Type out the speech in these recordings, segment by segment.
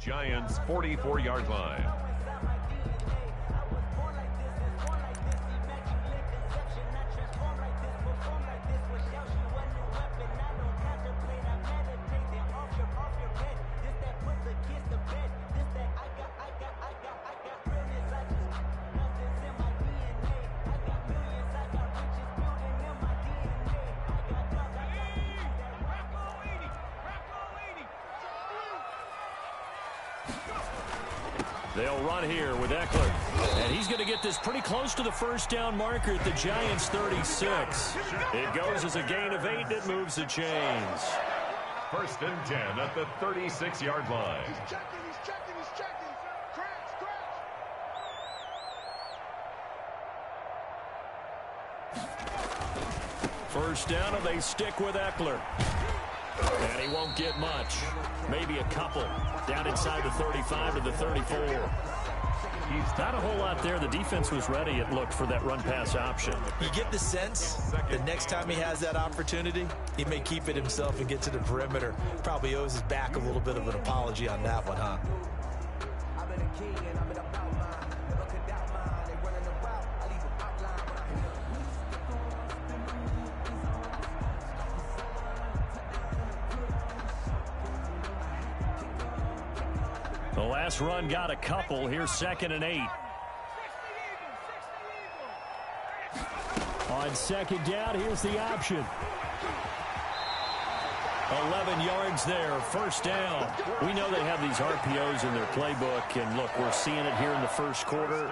Giants 44-yard line. They'll run here with Eckler. And he's going to get this pretty close to the first down marker at the Giants' 36. It goes as a gain of 8, and it moves the chains. 1st and 10 at the 36-yard line. He's checking. First down, and they stick with Eckler. And he won't get much. Maybe a couple. Down inside the 35 to the 34. He's not a whole lot there. The defense was ready, it looked, for that run-pass option. You get the sense that next time he has that opportunity, he may keep it himself and get to the perimeter. Probably owes his back a little bit of an apology on that one, huh? The last run got a couple. Here's 2nd and 8. On 2nd down, here's the option. 11 yards there, 1st down. We know they have these RPOs in their playbook, and look, we're seeing it here in the first quarter.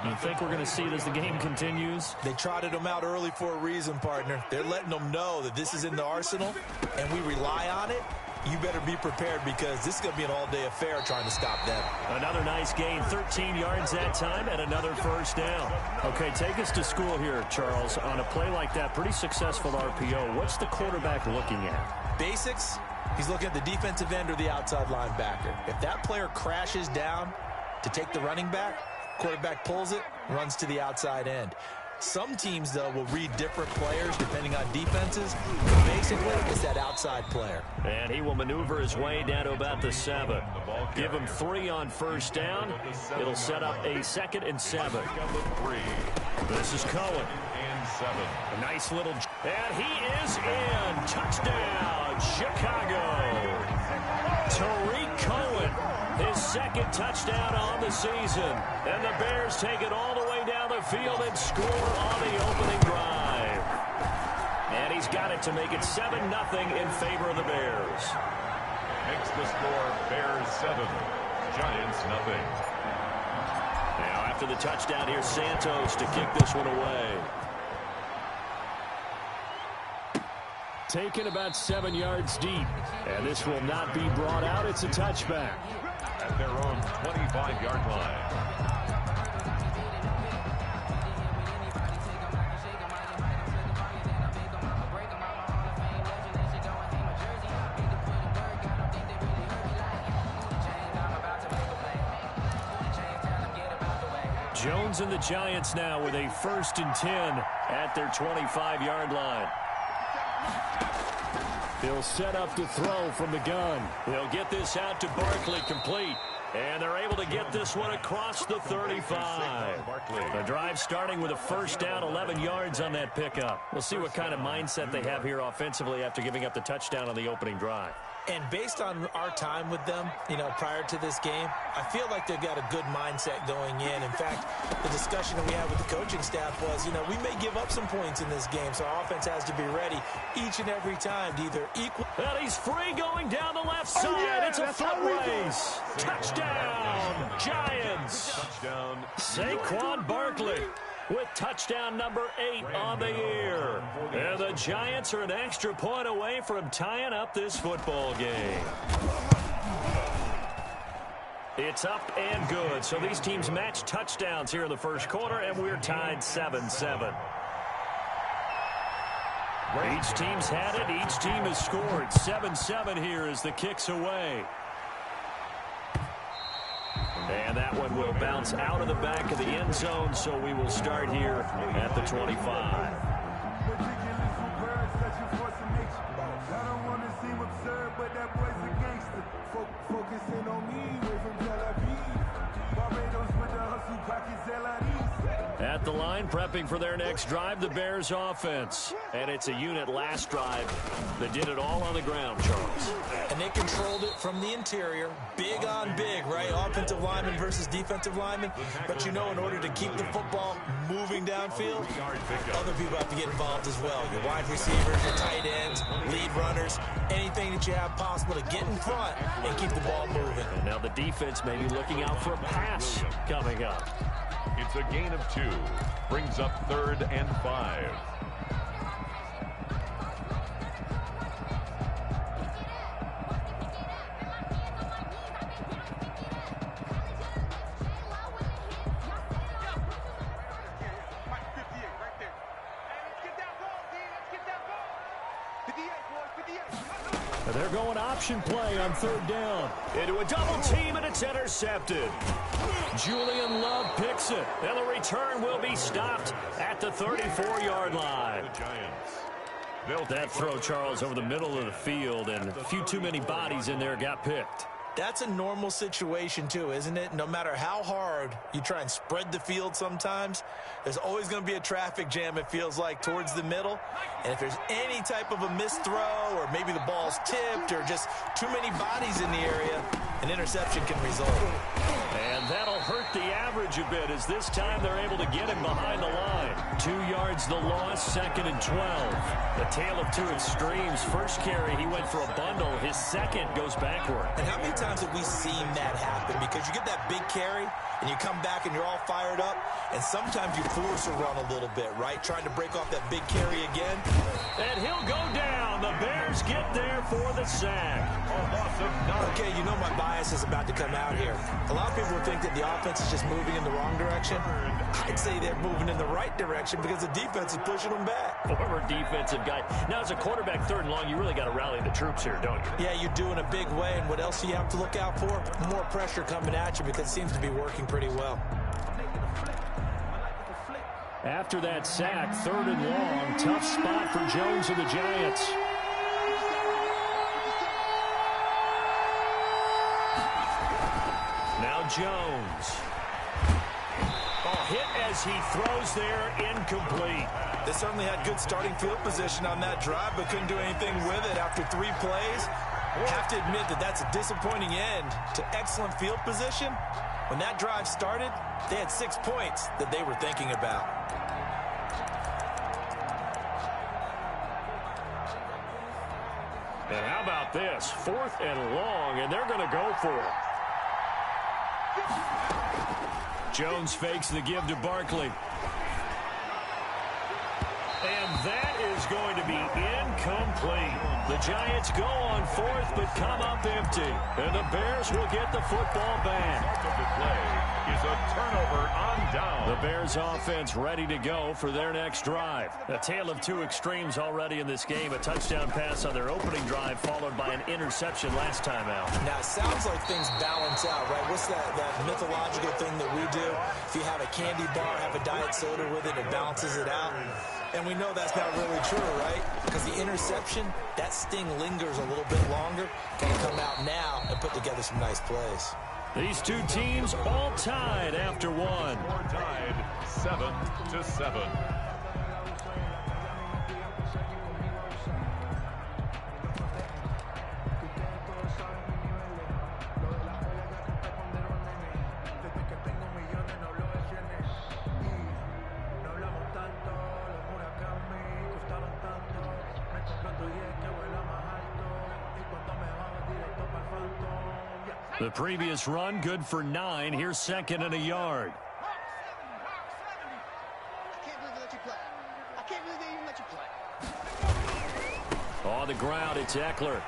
You think we're going to see it as the game continues? They trotted them out early for a reason, partner. They're letting them know that this is in the arsenal, and we rely on it. You better be prepared, because this is going to be an all-day affair trying to stop them. Another nice gain, 13 yards that time, and another 1st down. Okay, take us to school here, Charles. On a play like that, pretty successful RPO, what's the quarterback looking at? Basics, he's looking at the defensive end or the outside linebacker. If that player crashes down to take the running back, quarterback pulls it, runs to the outside end. Some teams, though, will read different players depending on defenses. But basically, it's that outside player. And he will maneuver his way down to about the 7. Give him 3 on 1st down. It'll set up a 2nd and 7. This is Cohen. A nice little... And he is in. Touchdown, Chicago. Tariq Cohen, his 2nd touchdown on the season. And the Bears take it all the way down the field and score on the opening drive. And he's got it to make it 7-0 in favor of the Bears. Makes the score Bears 7, Giants nothing. Now after the touchdown, here's Santos to kick this one away. Taken about 7 yards deep. And this will not be brought out. It's a touchback. At their own 25-yard line. Jones and the Giants now with a 1st and 10 at their 25-yard line. He'll set up to throw from the gun. They'll get this out to Barkley, complete. And they're able to get this one across the 35. The drive starting with a 1st down, 11 yards on that pickup. We'll see what kind of mindset they have here offensively after giving up the touchdown on the opening drive. And based on our time with them, prior to this game, I feel like they've got a good mindset going in. In fact, the discussion that we had with the coaching staff was, we may give up some points in this game, so our offense has to be ready each and every time to either equal. And he's free going down the left side. Yeah, it's a foot race. Touchdown, Giants. Touchdown. Saquon Barkley with touchdown number 8 on the year. And the Giants are an extra point away from tying up this football game. It's up and good. So these teams match touchdowns here in the first quarter, and we're tied 7-7. Each team's had it. Each team has scored. 7-7 here as the kick's away. And that one will bounce out of the back of the end zone, so we will start here at the 25. Focusing on me. at the line, prepping for their next drive, the Bears offense. And it's a unit last drive that did it all on the ground, Charles. And they controlled it from the interior. Big on big, right? Offensive lineman versus defensive lineman. But you know, in order to keep the football moving downfield, other people have to get involved as well. Your wide receivers, your tight ends, lead runners, anything that you have possible to get in front and keep the ball moving. And now the defense may be looking out for a pass coming up. It's a gain of 2. Brings up 3rd and 5. They're going option play on 3rd down. Into a double team, and it's intercepted. Julian Love picks it, and the return will be stopped at the 34-yard line. That throw, Charles, over the middle of the field, and a few too many bodies in there got picked. That's a normal situation, too, isn't it? No matter how hard you try and spread the field sometimes, there's always going to be a traffic jam, it feels like, towards the middle. And if there's any type of a missed throw or maybe the ball's tipped or just too many bodies in the area, an interception can result. And that'll hurt the average a bit as this time they're able to get him behind the line. 2 yards the loss, 2nd and 12. The tale of two extremes. First carry, he went for a bundle. His second goes backward. And how many times have we seen that happen? Because you get that big carry, and you come back and you're all fired up, and sometimes you force a run a little bit, right? Trying to break off that big carry again. And he'll go down. The Bears get there for the sack. Okay, you know my bias is about to come out here. A lot of people think that the offense is just moving in the wrong direction. I'd say they're moving in the right direction because the defense is pushing them back. Former defensive guy. Now, as a quarterback, 3rd and long, you really got to rally the troops here, don't you? Yeah, you do in a big way. And what else do you have to look out for? More pressure coming at you because it seems to be working pretty well. After that sack, 3rd and long, tough spot for Jones and the Giants. Now Jones. Hit as he throws there, incomplete. They certainly had good starting field position on that drive, but couldn't do anything with it after 3 plays. Have to admit that that's a disappointing end to excellent field position. When that drive started, they had 6 points that they were thinking about. And how about this? 4th and long, and they're going to go for it. Jones fakes the give to Barkley. And that is going to be incomplete. The Giants go on 4th, but come up empty. And the Bears will get the football back. The play is a turnover on down. The Bears offense ready to go for their next drive. A tale of two extremes already in this game. A touchdown pass on their opening drive, followed by an interception last time out. Now, it sounds like things balance out, right? What's that mythological thing that we do? If you have a candy bar, have a diet soda with it, it balances it out. And we know that's not really true, right? Because the interception, that sting lingers a little bit longer. Can come out now and put together some nice plays. These two teams all tied after one. We're tied 7-7. The previous run, good for 9. Here's 2nd and a yard. On the ground, it's Eckler.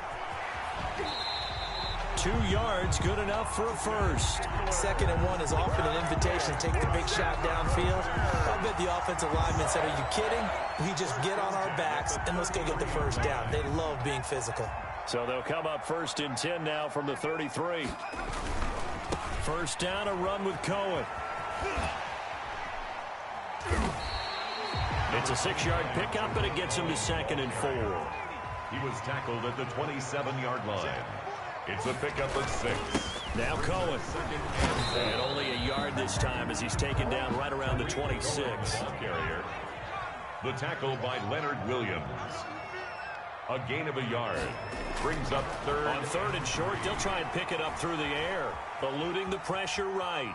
2 yards, good enough for a first. 2nd and 1 is often an invitation to take the big shot downfield. I bet the offensive lineman said, are you kidding? We just get on our backs and let's go get the first down. They love being physical. So they'll come up 1st and 10 now from the 33. First down, a run with Cohen. It's a 6-yard pickup, but it gets him to 2nd and 4. He was tackled at the 27-yard line. It's a pickup of 6. Now Cohen. And only a yard this time as he's taken down right around the 26. Carrier. The tackle by Leonard Williams. A gain of a yard. Brings up third. On third and short, they'll try and pick it up through the air. Eluding the pressure right.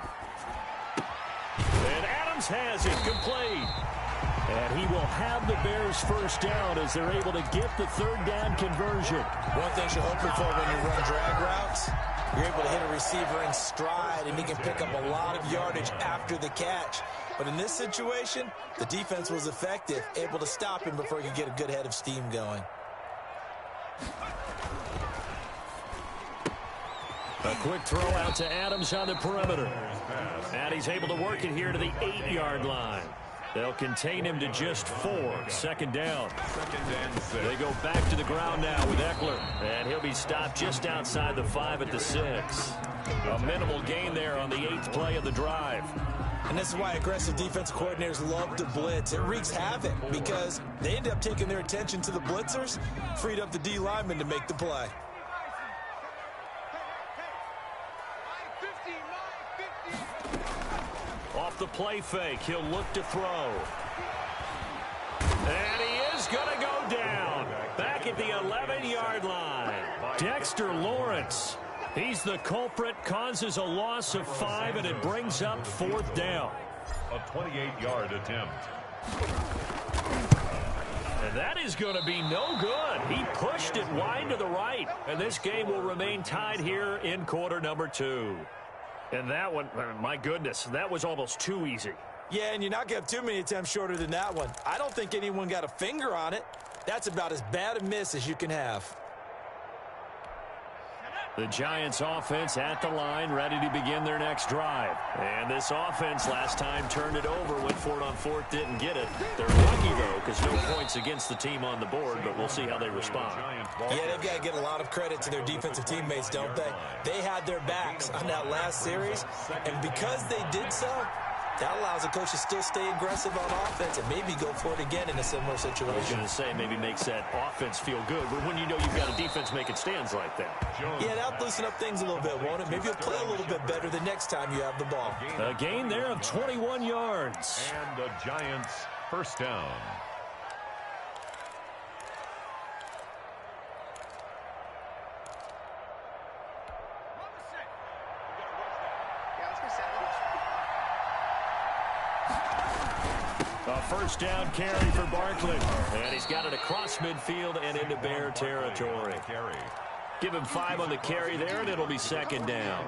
And Adams has it complete. And he will have the Bears first down as they're able to get the third down conversion. One thing you're hoping for when you run drag routes, you're able to hit a receiver in stride, and he can pick up a lot of yardage after the catch. But in this situation, the defense was effective, able to stop him before he could get a good head of steam going. A quick throw out to Adams on the perimeter. And he's able to work it here to the 8-yard line. They'll contain him to just 4. Second down. They go back to the ground now with Eckler. And he'll be stopped just outside the 5 at the 6. A minimal gain there on the 8th play of the drive. And this is why aggressive defensive coordinators love to blitz. It wreaks havoc because they end up taking their attention to the blitzers, freed up the D lineman to make the play. Off the play fake, he'll look to throw. And he is going to go down. Back at the 11-yard line. Dexter Lawrence. He's the culprit, causes a loss of 5, and it brings up 4th down. A 28-yard attempt. And that is going to be no good. He pushed it wide to the right. And this game will remain tied here in quarter number 2. And that one, my goodness, that was almost too easy. Yeah, and you're not going to have too many attempts shorter than that one. I don't think anyone got a finger on it. That's about as bad a miss as you can have. The Giants offense at the line, ready to begin their next drive. And this offense last time turned it over, went for it on 4th, didn't get it. They're lucky, though, because no points against the team on the board, but we'll see how they respond. Yeah, they've got to get a lot of credit to their defensive teammates, don't they? They had their backs on that last series, and because they did so, that allows the coach to still stay aggressive on offense and maybe go for it again in a similar situation. I was going to say maybe makes that offense feel good, but when you know you've got a defense making stands like that. Yeah, that'll loosen up things a little bit, won't it? Maybe you'll play a little bit better the next time you have the ball. A gain there of 21 yards. And the Giants first down. A first down carry for Barkley. And he's got it across midfield and into Bear territory. Give him 5 on the carry there, and it'll be second down.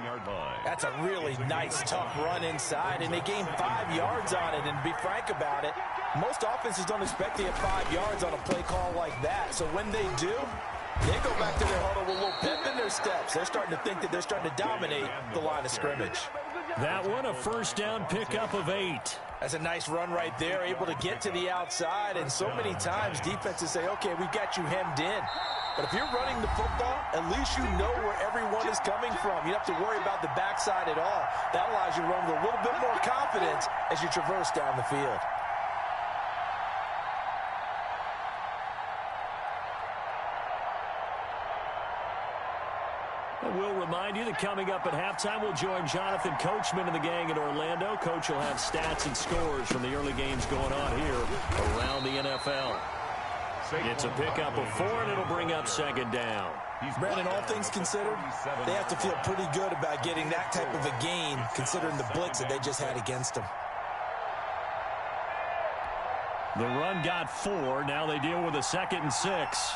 That's a really nice, tough run inside, and they gained 5 yards on it. And to be frank about it, most offenses don't expect to get 5 yards on a play call like that. So when they do, they go back to their huddle with a little pep in their steps. They're starting to think that they're starting to dominate the line of scrimmage. That one, a first down pickup of 8. That's a nice run right there, able to get to the outside. And so many times defenses say, okay, we've got you hemmed in. But if you're running the football, at least you know where everyone is coming from. You don't have to worry about the backside at all. That allows you to run with a little bit more confidence as you traverse down the field. We'll remind you that coming up at halftime, we'll join Jonathan Coachman and the gang in Orlando. Coach will have stats and scores from the early games going on here around the NFL. It's a pickup of 4, and it'll bring up second down. Brandon, all things considered, they have to feel pretty good about getting that type of a gain, considering the blitz that they just had against them. The run got 4. Now they deal with a 2nd and 6.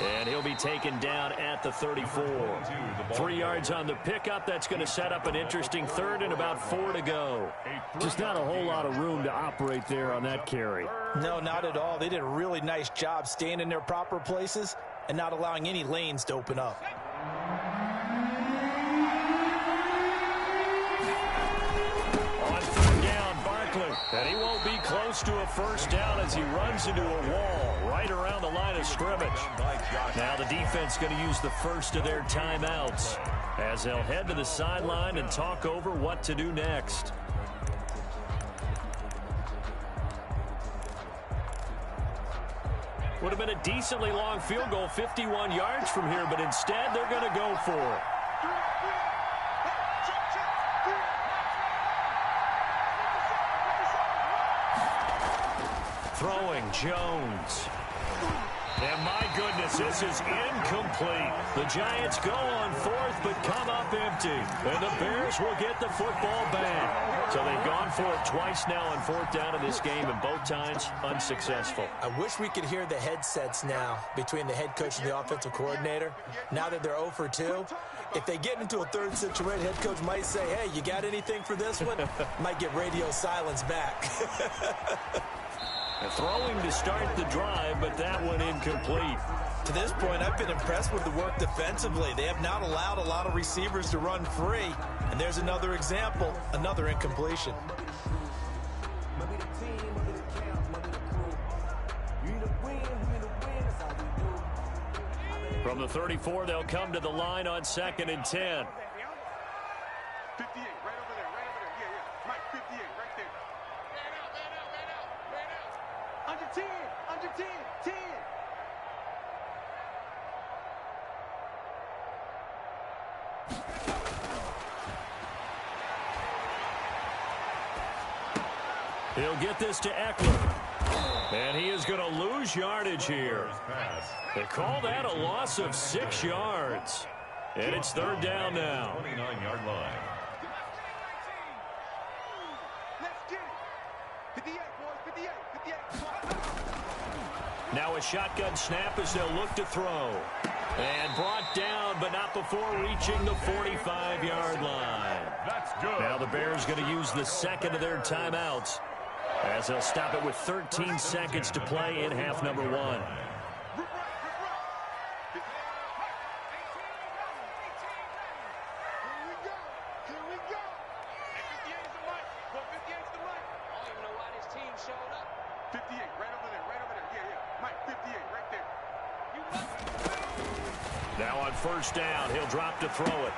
And he'll be taken down at the 34. 3 yards on the pickup. That's going to set up an interesting 3rd and about 4 to go. Just not a whole lot of room to operate there on that carry. No, not at all. They did a really nice job staying in their proper places and not allowing any lanes to open up. On 3rd down, Barkley. And he won't be close to a first down as he runs into a wall right around the line of scrimmage. Now the defense going to use the first of their timeouts as they'll head to the sideline and talk over what to do next. Would have been a decently long field goal, 51 yards from here, but instead they're going to go for it. Throwing, Jones. And my goodness, this is incomplete. The Giants go on fourth, but come up empty. And the Bears will get the football back. So they've gone for it twice now on fourth down in this game, and both times unsuccessful. I wish we could hear the headsets now between the head coach and the offensive coordinator. Now that they're 0 for 2, if they get into a third situation, head coach might say, hey, you got anything for this one? Might get radio silence back. Throwing to start the drive, but that one incomplete. To this point, I've been impressed with the work defensively. They have not allowed a lot of receivers to run free. And there's another example, another incompletion. From the 34, they'll come to the line on 2nd and 10. 58, right over there, right over there. Yeah. Mike, 58, right there. Man out. Under 10, 10. He'll get this to Eckler. And he is going to lose yardage here. They call that a loss of 6 yards. And it's 3rd down now. 29-yard line. Let's get it. 58, boys, 58. Now a shotgun snap as they'll look to throw. And brought down, but not before reaching the 45-yard line. That's good. Now the Bears going to use the second of their timeouts, as they'll stop it with 13 seconds to play in half number 1. Here we go. And 58 is the mic. Well, 58 is the mic. I don't even know why this team showed up. 58, right over there. Yeah. Mike, 58, right there. Now on 1st down, he'll drop to throw it.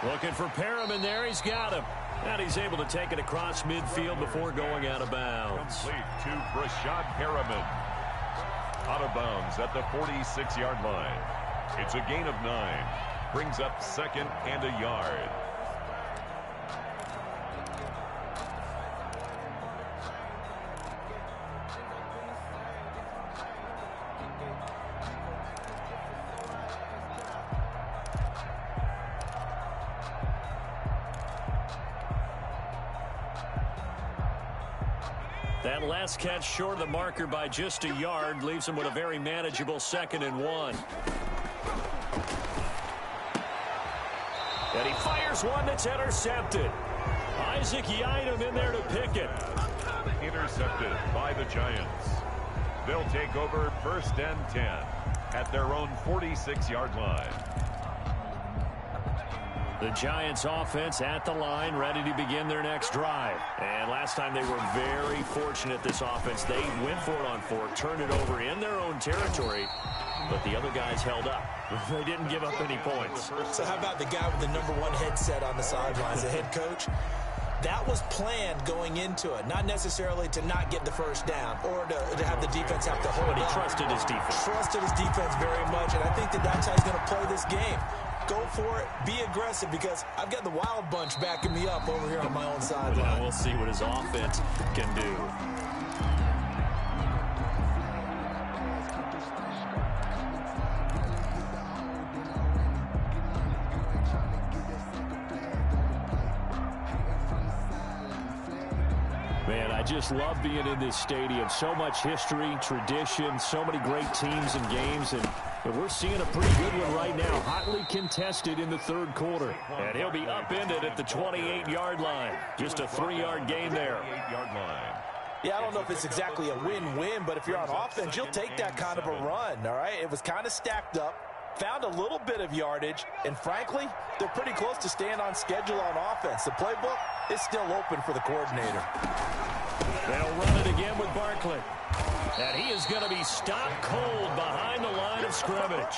Looking for Perriman there. He's got him. And he's able to take it across midfield before going out of bounds. Complete to Breshad Perriman. Out of bounds at the 46-yard line. It's a gain of 9. Brings up 2nd and a yard. That last catch short of the marker by just a yard leaves him with a very manageable 2nd and 1. And he fires one that's intercepted. Isaac Yiadom in there to pick it. Intercepted by the Giants. They'll take over 1st and 10 at their own 46-yard line. The Giants offense at the line, ready to begin their next drive. And last time they were very fortunate, this offense. They went for it on 4, turned it over in their own territory, but the other guys held up. They didn't give up any points. So how about the guy with the number 1 headset on the sidelines, the head coach? That was planned going into it, not necessarily to not get the 1st down or to have the defense have to hold But he up. trusted his defense. Trusted his defense very much, and I think that's how he's going to play this game. Go for it. Be aggressive, because I've got the Wild Bunch backing me up over here on my own sideline. Well, we'll see what his offense can do. Man, I just love being in this stadium. So much history, tradition, so many great teams and games, and we're seeing a pretty good one right now. Hotly contested in the 3rd quarter. And he'll be upended at the 28-yard line. Just a 3-yard gain there. 28-yard line. Yeah, I don't know if it's exactly a win-win, but if you're on offense, you'll take that kind of a run, all right? It was kind of stacked up, found a little bit of yardage, and frankly, they're pretty close to staying on schedule on offense. The playbook is still open for the coordinator. They'll run it again with Barkley. And he is going to be stopped cold behind the line of scrimmage.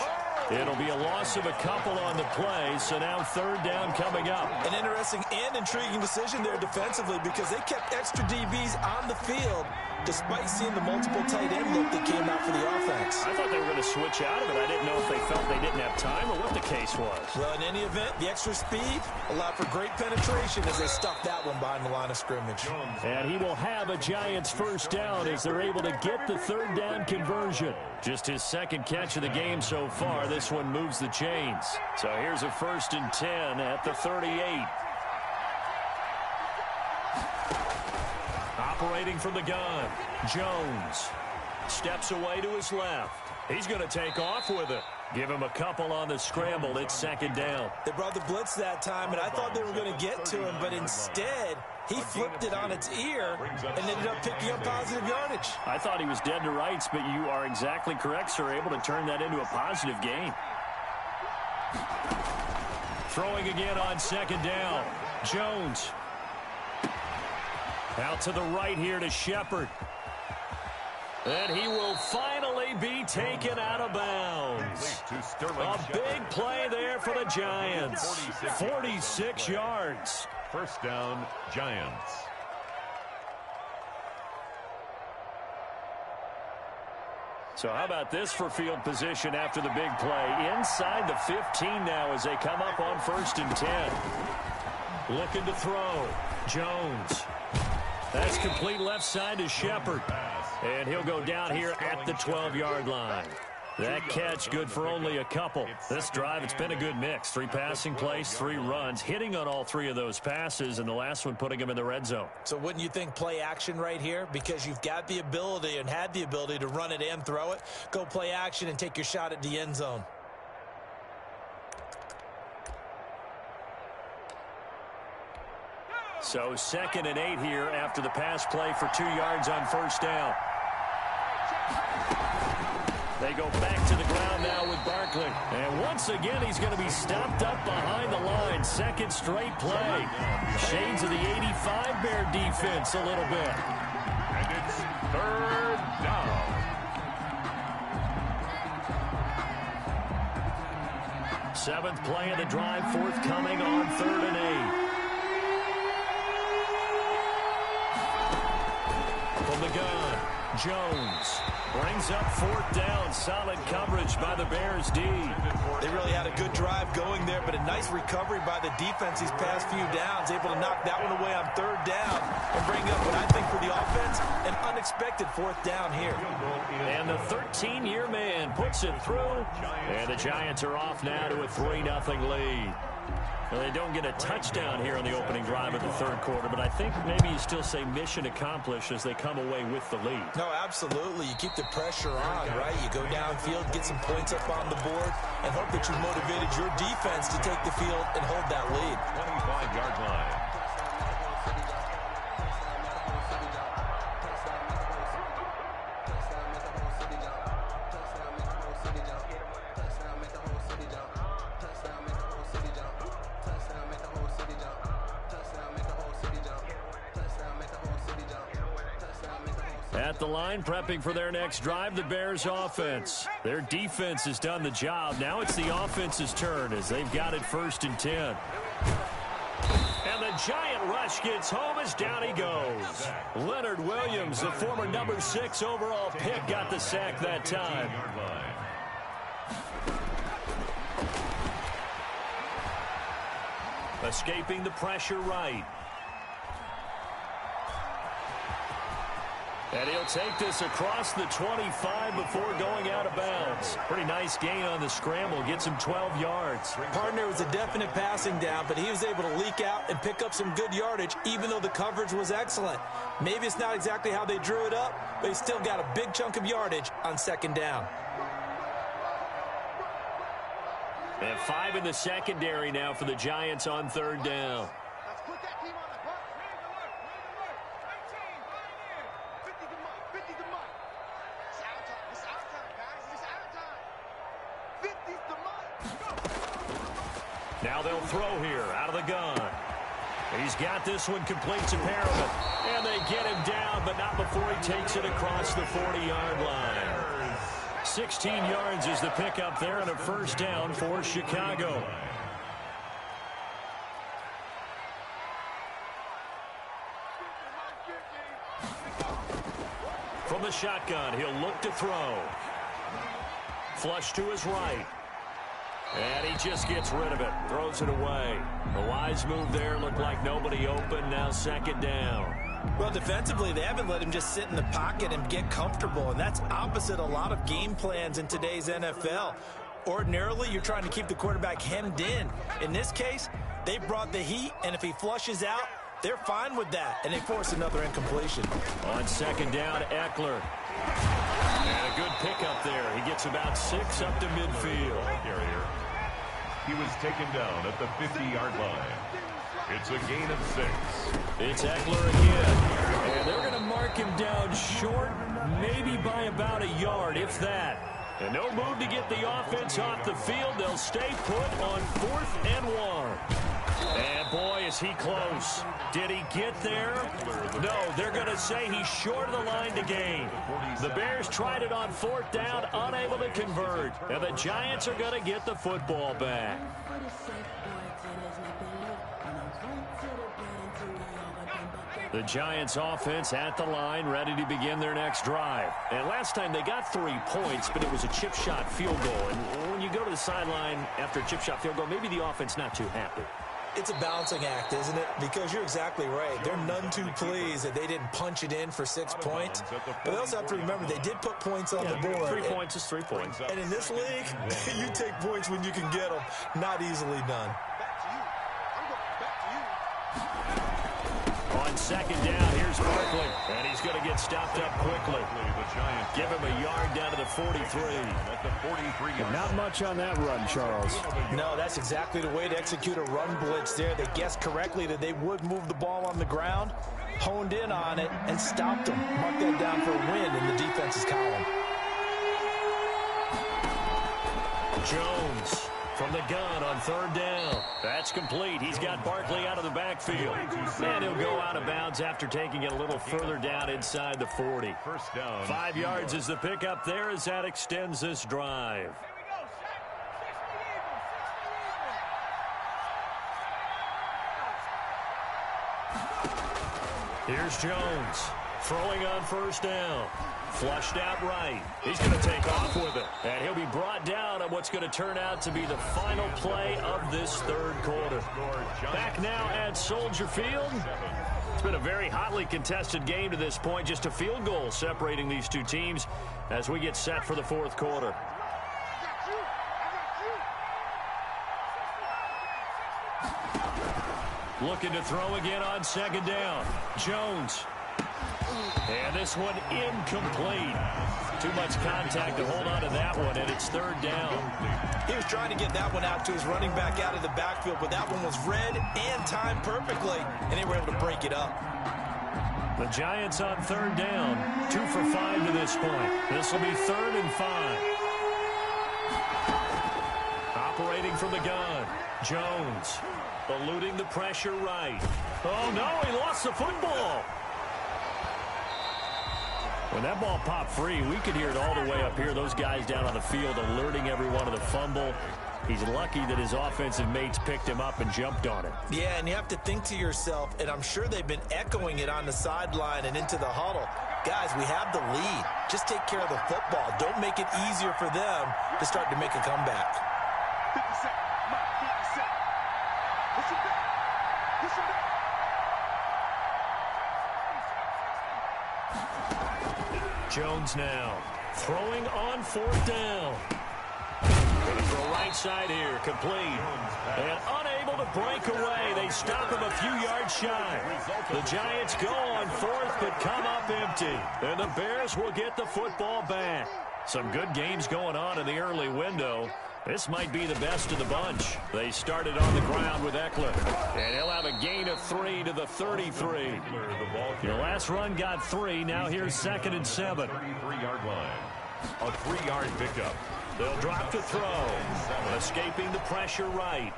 It'll be a loss of a couple on the play, so now third down coming up. An interesting and intriguing decision there defensively because they kept extra DBs on the field despite seeing the multiple tight end look that came out for the offense. I thought they were going to switch out of it. I didn't know if they felt they didn't have time or what the case was. Well, in any event, the extra speed allowed for great penetration as they stuffed that one behind the line of scrimmage. And he will have a Giants first down as they're able to get the third down conversion. Just his second catch of the game so far. This one moves the chains. So here's a 1st and 10 at the 38. Operating from the gun, Jones steps away to his left. He's going to take off with it. Give him a couple on the scramble. It's second down. They brought the blitz that time, and I thought they were going to get to him, but instead he flipped it on its ear and ended up picking up positive yardage. I thought he was dead to rights, but you are exactly correct, sir. Able to turn that into a positive gain. Throwing again on second down. Jones. Out to the right here to Shepard. And he will finally be taken out of bounds. A big play there for the Giants. 46 yards. First down, Giants. So how about this for field position after the big play? Inside the 15 now as they come up on 1st and 10. Looking to throw. Jones. That's complete left side to Shepard. And he'll go down here at the 12-yard line. That catch good for only a couple. This drive, it's been a good mix. 3 passing plays, 3 runs, hitting on all 3 of those passes, and the last one putting him in the red zone. So wouldn't you think play action right here? Because you've got the ability and had the ability to run it and throw it. Go play action and take your shot at the end zone. So 2nd and 8 here after the pass play for 2 yards on first down. They go back to the ground now with Barkley. And once again, he's going to be stopped up behind the line. 2nd straight play. Shades of the 85 Bear defense a little bit. And it's third down. Seventh play of the drive forthcoming on 3rd and 8. From the gun, Jones brings up 4th down. Solid coverage by the Bears D. They really had a good drive going there, but a nice recovery by the defense these past few downs, able to knock that one away on 3rd down and bring up what I think for the offense, an unexpected 4th down here. And the 13-year man puts it through, and the Giants are off now to a 3-0 lead. Well, they don't get a touchdown here on the opening drive of the 3rd quarter, but I think maybe you still say mission accomplished as they come away with the lead. No, absolutely. You keep the pressure on, right? You go downfield, get some points up on the board, and hope that you've motivated your defense to take the field and hold that lead. 25-yard line. At the line, prepping for their next drive, the Bears offense. Their defense has done the job. Now it's the offense's turn as they've got it 1st and 10. And the giant rush gets home as down he goes. Leonard Williams, the former number 6 overall pick, got the sack that time. Escaping the pressure right. And he'll take this across the 25 before going out of bounds. Pretty nice gain on the scramble. Gets him 12 yards. Partner was a definite passing down, but he was able to leak out and pick up some good yardage, even though the coverage was excellent. Maybe it's not exactly how they drew it up, but he still got a big chunk of yardage on 2nd down. And 5 in the secondary now for the Giants on 3rd down. Now they'll throw here out of the gun. He's got this one complete to Perriman. And they get him down, but not before he takes it across the 40-yard line. 16 yards is the pickup there and a first down for Chicago. From the shotgun, he'll look to throw. Flush to his right. And he just gets rid of it. Throws it away. A wise move there. Looked like nobody open. Now second down. Well, defensively, they haven't let him just sit in the pocket and get comfortable, and that's opposite a lot of game plans in today's NFL. Ordinarily, you're trying to keep the quarterback hemmed in. In this case, they brought the heat, and if he flushes out, they're fine with that, and they force another incompletion. On second down, Eckler. And a good pickup there. He gets about 6 up to midfield. He was taken down at the 50-yard line. It's a gain of 6. It's Eckler again. And they're going to mark him down short, maybe by about a yard, if that. And no move to get the offense off the field. They'll stay put on 4th and 1. And boy, is he close. Did he get there? No, they're going to say he's short of the line to gain. The Bears tried it on 4th down, unable to convert. And the Giants are going to get the football back. The Giants offense at the line, ready to begin their next drive. And last time they got 3 points, but it was a chip shot field goal. And when you go to the sideline after a chip shot field goal, maybe the offense not too happy. It's a balancing act, isn't it? Because you're exactly right. They're none too pleased that they didn't punch it in for 6 points. But they also have to remember they did put points on the board. 3 points is 3 points. And in this league, you take points when you can get them. Not easily done. On second down, here's Barkley. And he's going to get stopped up quickly. Give him a yard down to the 43. Not much on that run, Charles. No, that's exactly the way to execute a run blitz there. They guessed correctly that they would move the ball on the ground, honed in on it, and stopped them. Mark that down for a win in the defense's column. Jones from the gun on 3rd down. That's complete. He's got Barkley out of the backfield. And he'll go out of bounds after taking it a little further down inside the 40. First down. 5 yards is the pickup there as that extends this drive. Here's Jones throwing on 1st down. Flushed out right. He's going to take off with it. And he'll be brought down on what's going to turn out to be the final play of this 3rd quarter. Back now at Soldier Field. It's been a very hotly contested game to this point. Just a field goal separating these two teams as we get set for the 4th quarter. Looking to throw again on 2nd down. Jones. And this one incomplete. Too much contact to hold on to that one, and it's 3rd down. He was trying to get that one out to his running back out of the backfield, but that one was read and timed perfectly, and they were able to break it up. The Giants on 3rd down, 2 for 5 to this point. This will be 3rd and 5. Operating from the gun, Jones eluding the pressure right. Oh, no, he lost the football. When that ball popped free, we could hear it all the way up here. Those guys down on the field alerting everyone of the fumble. He's lucky that his offensive mates picked him up and jumped on it. Yeah, and you have to think to yourself, and I'm sure they've been echoing it on the sideline and into the huddle. Guys, we have the lead. Just take care of the football. Don't make it easier for them to start to make a comeback. 50 seconds. Mike, 50 seconds. Push it back. Push it back. Jones now throwing on 4th down. Going to throw right side here, complete. And unable to break away. They stop him a few yards shy. The Giants go on 4th but come up empty. And the Bears will get the football back. Some good games going on in the early window. This might be the best of the bunch. They started on the ground with Eckler. And he'll have a gain of 3 to the 33. The last run got 3. Now here's 2nd and 7. 33-yard line. A 3-yard pickup. They'll drop to throw. Escaping the pressure right.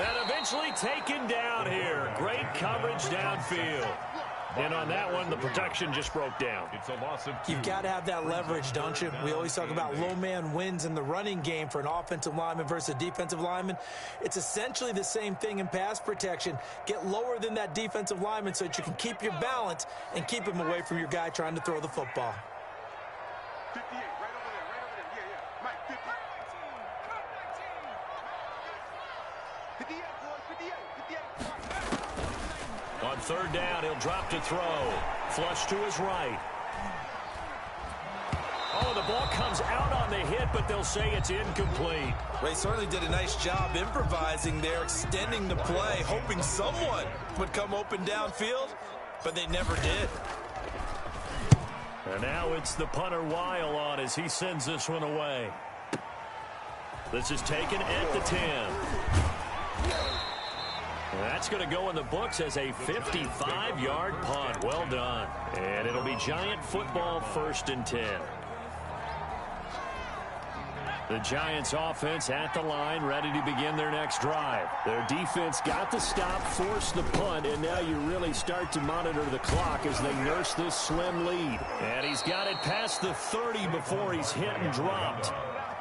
And eventually taken down here. Great coverage downfield. And on that one, the protection just broke down. It's a loss of 2. You've got to have that leverage, don't you? We always talk about low man wins in the running game for an offensive lineman versus a defensive lineman. It's essentially the same thing in pass protection. Get lower than that defensive lineman so that you can keep your balance and keep him away from your guy trying to throw the football. 58, right over there. Yeah, yeah. Mike, 50. 58, boys, 58. On third down, he'll drop to throw. Flush to his right. Oh, the ball comes out on the hit, but they'll say it's incomplete. They certainly did a nice job improvising there, extending the play, hoping someone would come open downfield, but they never did. And now it's the punter Weil on as he sends this one away. This is taken at the 10. That's going to go in the books as a 55-yard punt. Well done. And it'll be Giant football, 1st and 10. The Giants offense at the line, ready to begin their next drive. Their defense got the stop, forced the punt, and now you really start to monitor the clock as they nurse this slim lead. And he's got it past the 30 before he's hit and dropped.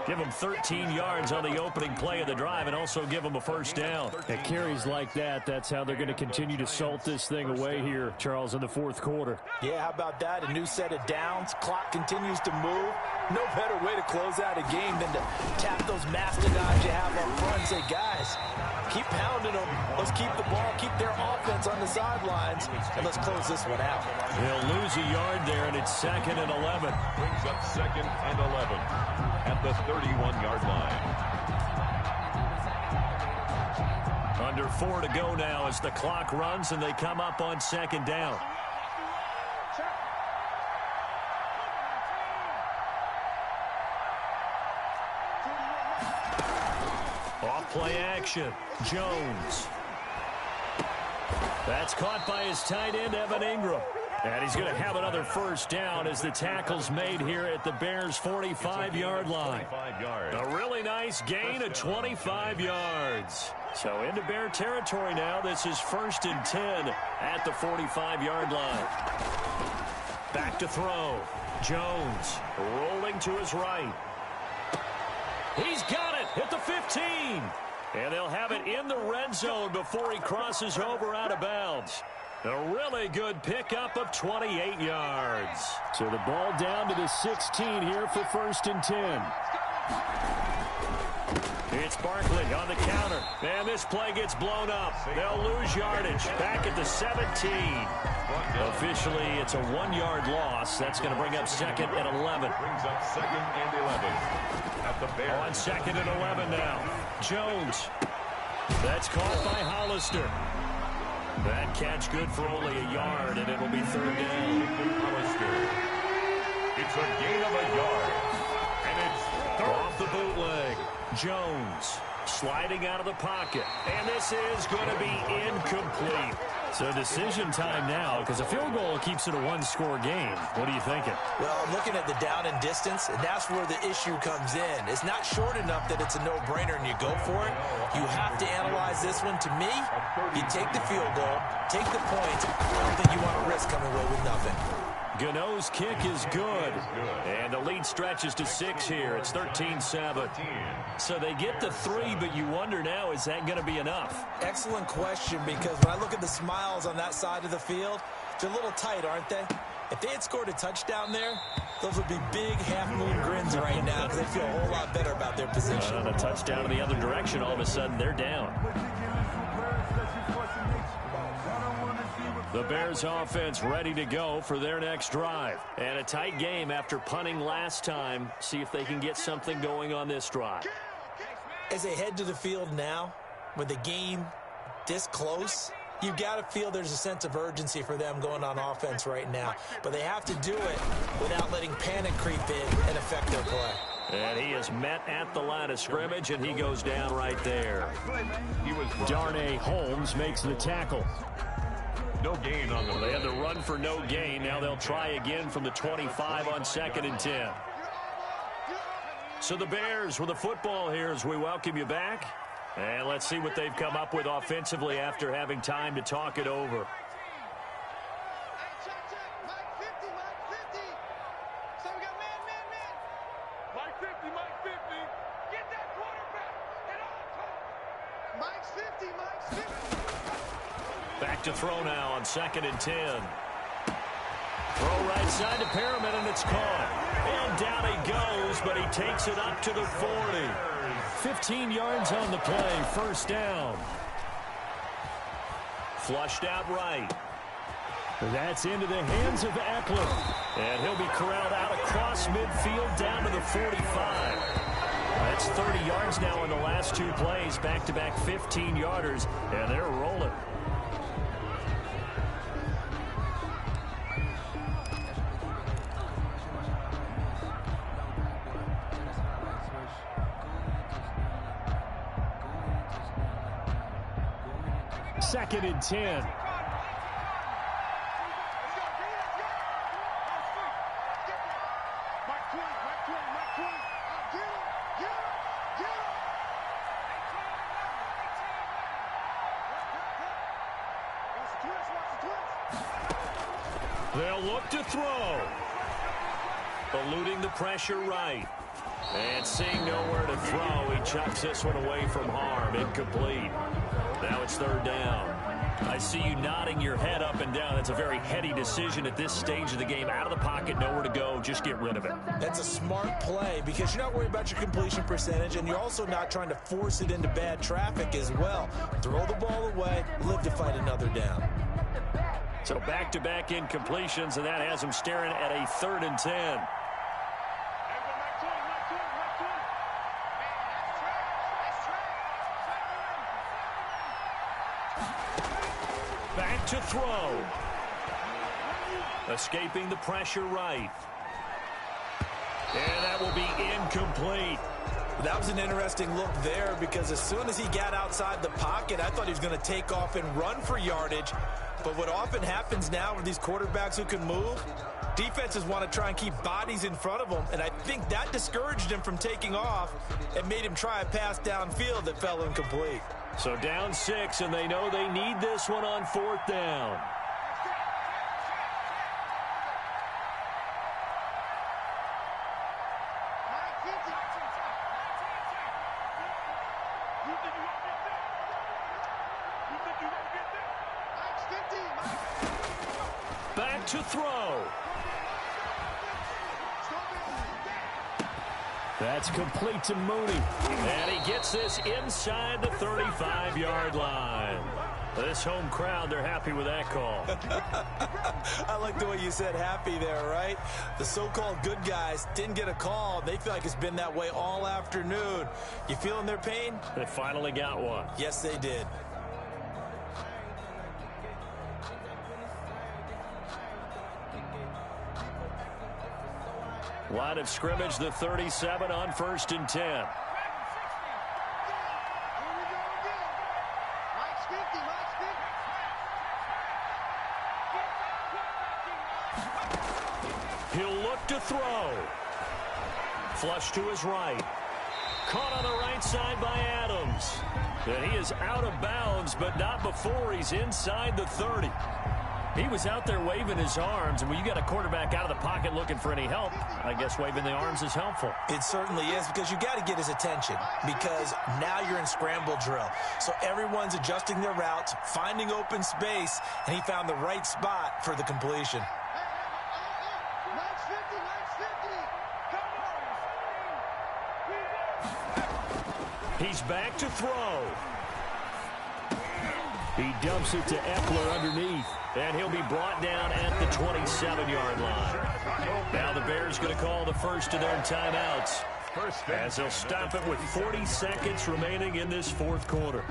Give him 13 yards on the opening play of the drive and also give him a 1st down. At carries like that, that's how they're going to continue to salt this thing away here, Charles, in the 4th quarter. Yeah, how about that? A new set of downs. Clock continues to move. No better way to close out a game than to tap those mastodons you have up front and say, guys, keep pounding them. Let's keep the ball, keep their offense on the sidelines, and let's close this one out. He'll lose a yard there, and it's 2nd and 11. Brings up 2nd and 11 at the 31-yard line. Under 4 to go now as the clock runs and they come up on 2nd down. Off play action. Jones. That's caught by his tight end, Evan Ingram. And he's going to have another 1st down as the tackle's made here at the Bears' 45-yard line. A really nice gain of 25 yards. So into Bear territory now. This is 1st and 10 at the 45-yard line. Back to throw. Jones rolling to his right. He's got it at the 15. And they'll have it in the red zone before he crosses over out of bounds. A really good pickup of 28 yards. So the ball down to the 16 here for 1st and 10. It's Barkley on the counter. And this play gets blown up. They'll lose yardage. Back at the 17. Officially, it's a 1-yard loss. That's going to bring up 2nd and 11. Brings up 2nd and 11 at the Bears. On 2nd and 11 now. Jones. That's caught by Hollister. That catch good for only a yard, and it'll be 3rd down. It's a gain of a yard, and it's off the bootleg. Jones sliding out of the pocket, and this is going to be incomplete. So decision time now, because a field goal keeps it a 1-score game. What are you thinking? Well, I'm looking at the down and distance, and that's where the issue comes in. It's not short enough that it's a no-brainer and you go for it. You have to analyze this one. To me, you take the field goal, take the points. I don't think you want to risk coming away with nothing. Gano's kick is good. And the lead stretches to 6 here. It's 13-7. So they get the 3, but you wonder now, is that going to be enough? Excellent question, because when I look at the smiles on that side of the field, they're a little tight, aren't they? If they had scored a touchdown there, those would be big half-moon grins right now because they feel a whole lot better about their position. And a touchdown in the other direction, all of a sudden they're down. The Bears offense ready to go for their next drive. And a tight game after punting last time. See if they can get something going on this drive. As they head to the field now, with the game this close, you've got to feel there's a sense of urgency for them going on offense right now. But they have to do it without letting panic creep in and affect their play. And he is met at the line of scrimmage, and he goes down right there. Darnay Holmes makes the tackle. No gain on them. They had to run for no gain. Now they'll try again from the 25 on 2nd and 10. So the Bears with the football here as we welcome you back. And let's see what they've come up with offensively after having time to talk it over. to throw now on 2nd and 10. Throw right side to Perriman, and it's caught. And down he goes, but he takes it up to the 40. 15 yards on the play, first down. Flushed out right. That's into the hands of Eckler. And he'll be corralled out across midfield down to the 45. That's 30 yards now in the last 2 plays. Back-to-back 15-yarders, and they're rolling. Second and 10. They'll look to throw. Eluding the pressure right. And seeing nowhere to throw, he chucks this one away from harm. Incomplete. Now it's 3rd down. I see you nodding your head up and down. That's a very heady decision at this stage of the game. Out of the pocket, nowhere to go. Just get rid of it. That's a smart play because you're not worried about your completion percentage, and you're also not trying to force it into bad traffic as well. Throw the ball away, live to fight another down. So back-to-back incompletions, and that has him staring at a 3rd and 10. Back to throw. Escaping the pressure right. And that will be incomplete. That was an interesting look there because as soon as he got outside the pocket, I thought he was going to take off and run for yardage. But what often happens now with these quarterbacks who can move, defenses want to try and keep bodies in front of them, and I think that discouraged him from taking off and made him try a pass downfield that fell incomplete. So down 6, and they know they need this one on 4th down. Back to throw. That's complete to Mooney. And he gets this inside the 35-yard line. This home crowd, they're happy with that call. I like the way you said happy there, right? The so-called good guys didn't get a call. They feel like it's been that way all afternoon. You feeling their pain? They finally got one. Yes, they did. Line of scrimmage, the 37 on 1st and 10. He'll look to throw. Flush to his right. Caught on the right side by Adams. And he is out of bounds, but not before he's inside the 30. He was out there waving his arms, and when you got a quarterback out of the pocket looking for any help, I guess waving the arms is helpful. It certainly is, because you got to get his attention, because now you're in scramble drill. So everyone's adjusting their routes, finding open space, and he found the right spot for the completion. He's back to throw. He dumps it to Eckler underneath. And he'll be brought down at the 27-yard line. Now the Bears going to call the first of their timeouts, as they'll stop it with 40 seconds remaining in this 4th quarter.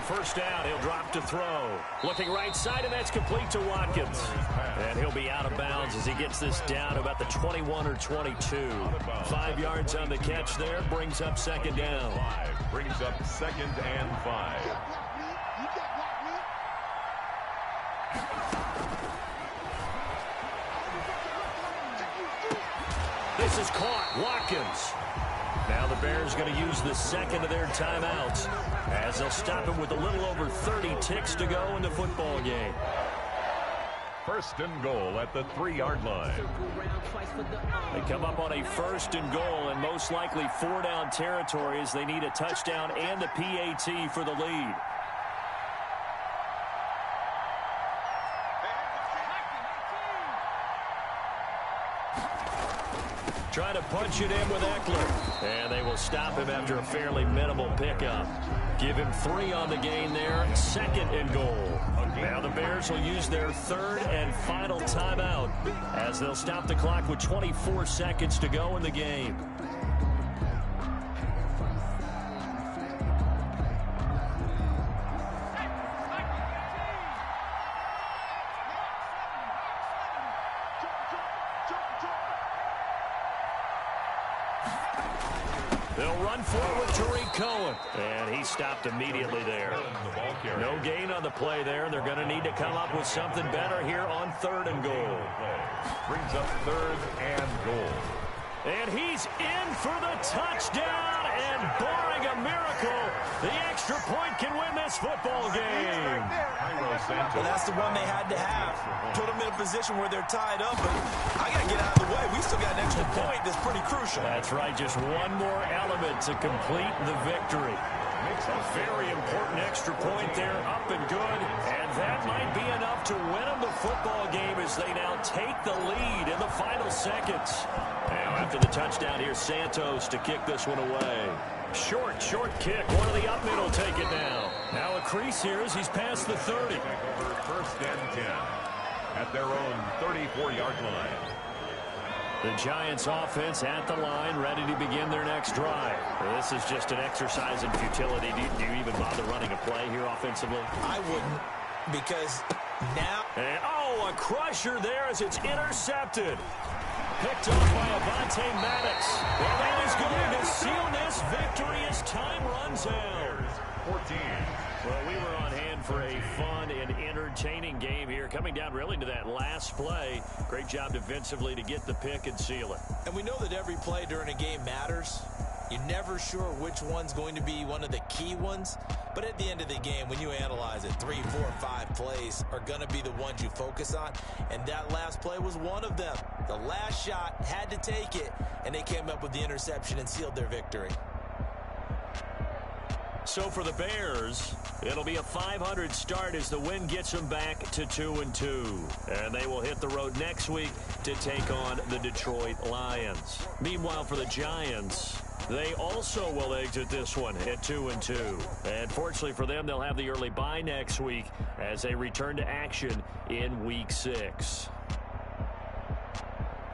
First down, he'll drop to throw. Looking right side, and that's complete to Watkins. And he'll be out of bounds as he gets this down to about the 21 or 22. 5 yards on the catch there, brings up 2nd down. Brings up 2nd and 5. This This is caught. Watkins. Now the Bears going to use the second of their timeouts as they'll stop him with a little over 30 ticks to go in the football game. First and goal at the 3-yard line. They come up on a first and goal and most likely 4-down territory as they need a touchdown and a PAT for the lead. Trying to punch it in with Eckler. And they will stop him after a fairly minimal pickup. Give him 3 on the gain there. Second and goal. Now the Bears will use their third and final timeout as they'll stop the clock with 24 seconds to go in the game. They'll run forward Tariq Cohen. And he stopped immediately there. No gain on the play there. They're going to need to come up with something better here on third and goal. Brings up third and goal. And he's in for the touchdown. And barring a miracle, the extra point can win this football game. Well, that's the one they had to have. Put them in a position where they're tied up, but I got to get out of the way. We still got an extra point that's pretty crucial. That's right. Just one more element to complete the victory. A very important extra point there, up and good. And that might be enough to win them the football game as they now take the lead in the final seconds. Now after the touchdown, here's Santos to kick this one away. Short kick. One of the up mid will take it now. Now a crease here as he's past the 30. First and 10 at their own 34-yard line. The Giants offense at the line, ready to begin their next drive. This is just an exercise in futility. Do you even bother running a play here offensively? I wouldn't, because now... And, a crusher there as it's intercepted. Picked off by Avonte Maddox. Well, that is going to seal this victory as time runs out. 14. Well, we were on hand for a fun and entertaining game here. Coming down really to that last play. Great job defensively to get the pick and seal it. And we know that every play during a game matters. You're never sure which one's going to be one of the key ones. But at the end of the game, when you analyze it, 3, 4, 5 plays are going to be the ones you focus on. And that last play was one of them. The last shot had to take it, and they came up with the interception and sealed their victory. So for the Bears, it'll be a .500 start as the win gets them back to 2-2. And they will hit the road next week to take on the Detroit Lions. Meanwhile, for the Giants, they also will exit this one at 2-2. And fortunately for them, they'll have the early bye next week as they return to action in Week 6.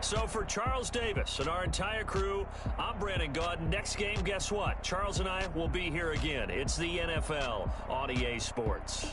So for Charles Davis and our entire crew, I'm Brandon Gaudin. Next game, guess what? Charles and I will be here again. It's the NFL on EA Sports.